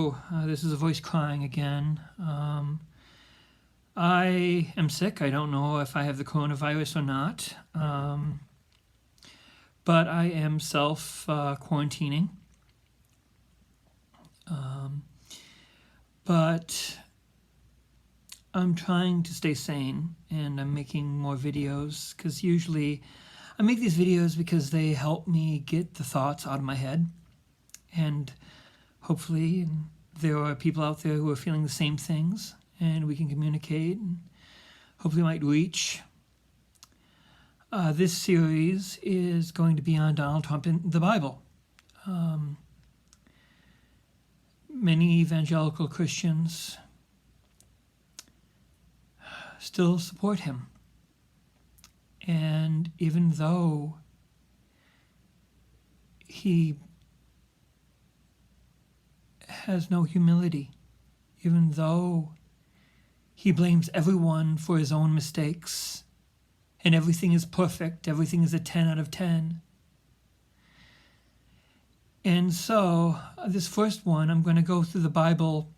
Hello, this is a voice crying again. I am sick. I don't know if I have the coronavirus or not, but I am self-quarantining. But I'm trying to stay sane, and I'm making more videos, because usually I make these videos because they help me get the thoughts out of my head, and hopefully there are people out there who are feeling the same things, and we can communicate and hopefully might reach. This series is going to be on Donald Trump in the Bible. Many evangelical Christians still support him. And even though he has no humility, even though he blames everyone for his own mistakes, and everything is perfect, everything is a 10 out of 10. And so, this first one, I'm going to go through the Bible,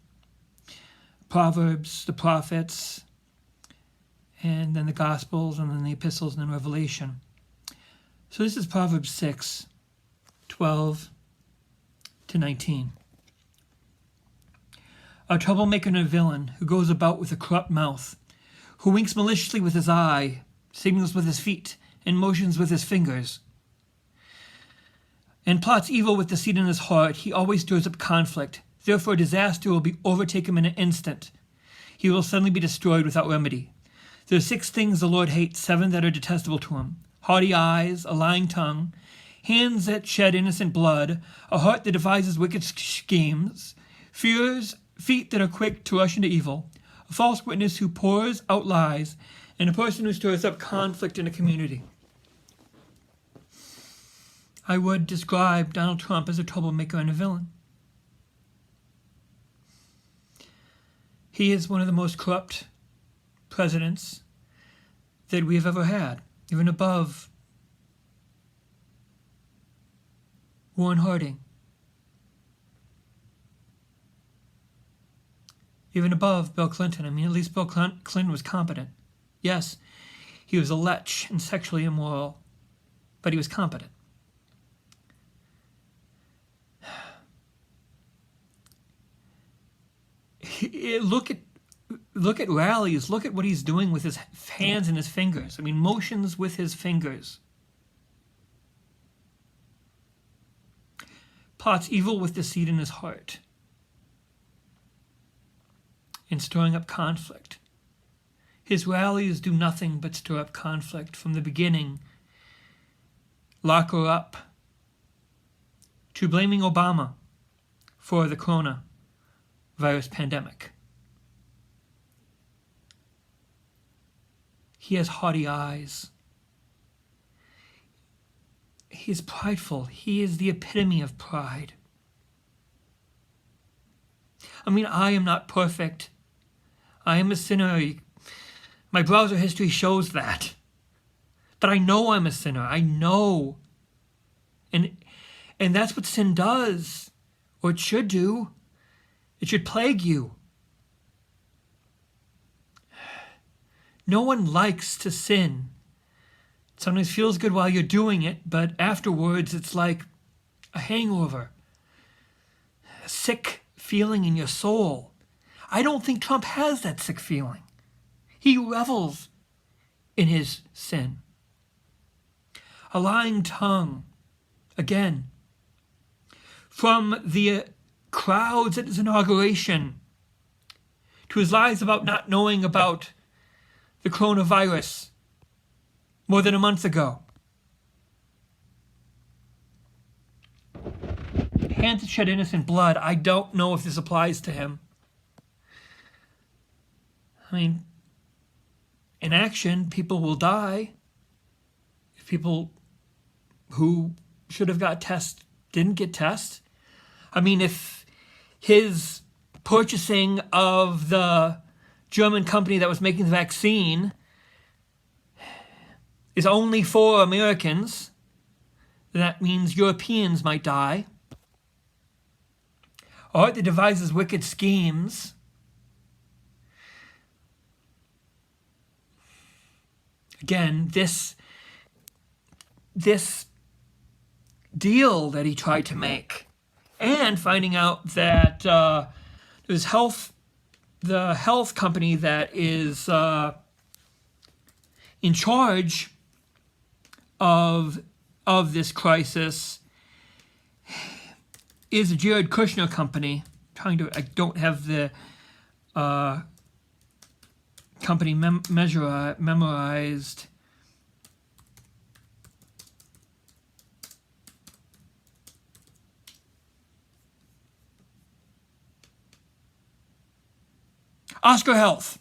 Proverbs, the prophets, and then the Gospels, and then the epistles, and then Revelation. So this is Proverbs 6, 12 to 19. A troublemaker and a villain who goes about with a corrupt mouth, who winks maliciously with his eye, signals with his feet, and motions with his fingers, and plots evil with deceit in his heart. He always stirs up conflict. Therefore disaster will overtake him in an instant. He will suddenly be destroyed without remedy. There are 6 things the Lord hates, 7 that are detestable to him: haughty eyes, a lying tongue, hands that shed innocent blood, a heart that devises wicked schemes, feet that are quick to rush into evil, a false witness who pours out lies, and a person who stirs up conflict in a community. I would describe Donald Trump as a troublemaker and a villain. He is one of the most corrupt presidents that we have ever had, even above Warren Harding, even above Bill Clinton. I mean, at least Bill Clinton was competent. Yes, he was a lech and sexually immoral, but he was competent. Look at rallies. Look at what he's doing with his hands and his fingers. I mean, motions with his fingers. Plots evil with deceit in his heart, and stirring up conflict. His rallies do nothing but stir up conflict from the beginning. Lock her up, to blaming Obama for the coronavirus pandemic. He has haughty eyes. He is prideful. He is the epitome of pride. I mean, I am not perfect. I am a sinner. My browser history shows that. But I know I'm a sinner. I know. And that's what sin does, or it should do. It should plague you. No one likes to sin. It sometimes feels good while you're doing it, but afterwards it's like a hangover, a sick feeling in your soul. I don't think Trump has that sick feeling. He revels in his sin. A lying tongue, again, from the crowds at his inauguration to his lies about not knowing about the coronavirus more than a month ago. Hands that shed innocent blood. I don't know if this applies to him. I mean, in action, people will die. If people who should have got tests didn't get tests. I mean, if his purchasing of the German company that was making the vaccine is only for Americans, that means Europeans might die. A heart that devises wicked schemes. Again, this deal that he tried to make, and finding out that there's the health company that is in charge of this crisis is a Jared Kushner company. I don't have the company memorized. Oscar Health.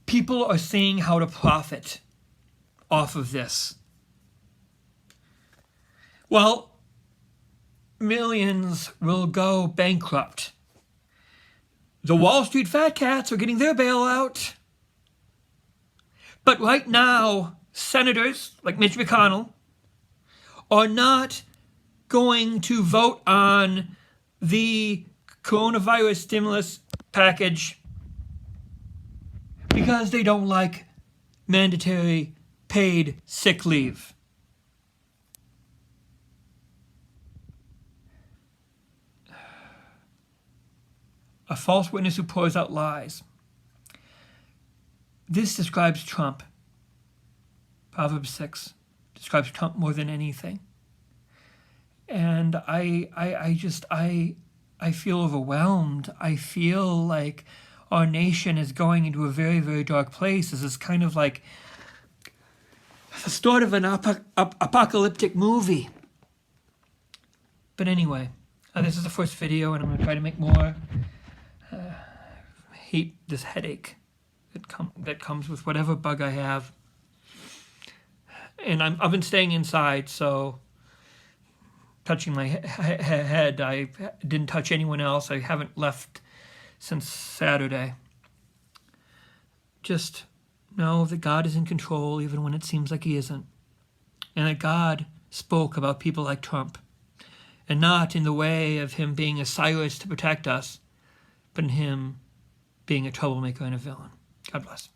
People are seeing how to profit off of this. Well, millions will go bankrupt. The Wall Street fat cats are getting their bailout. But right now, senators like Mitch McConnell are not going to vote on the coronavirus stimulus package because they don't like mandatory paid sick leave. A false witness who pours out lies. This describes Trump. Proverbs 6 describes Trump more than anything. And I feel overwhelmed. I feel like our nation is going into a very, very dark place. This is kind of like the start of an apocalyptic movie. But anyway, this is the first video, and I'm going to try to make more. Hate this headache that comes with whatever bug I have. And I've been staying inside, so touching my head. I didn't touch anyone else. I haven't left since Saturday. Just know that God is in control even when it seems like he isn't. And that God spoke about people like Trump. And not in the way of him being a Cyrus to protect us, but in him being a troublemaker and a villain. God bless.